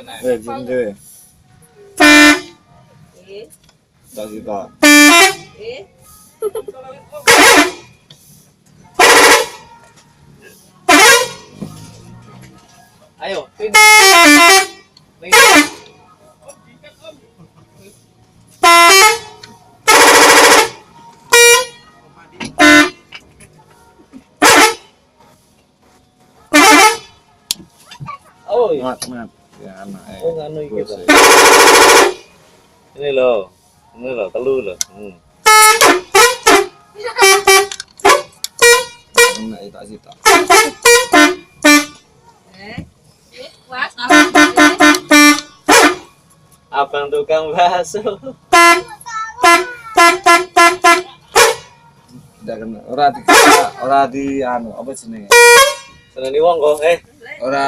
Jende. Tak kita. Ayo, Tin. Oh, Mat. Ya anak. oh nganu iki to. Ini loh, telu loh. Anak itu tak kita. Abang tukang bakso. Tidak kena. Ora di anu apa jenenge? Seneni wong kok, Ora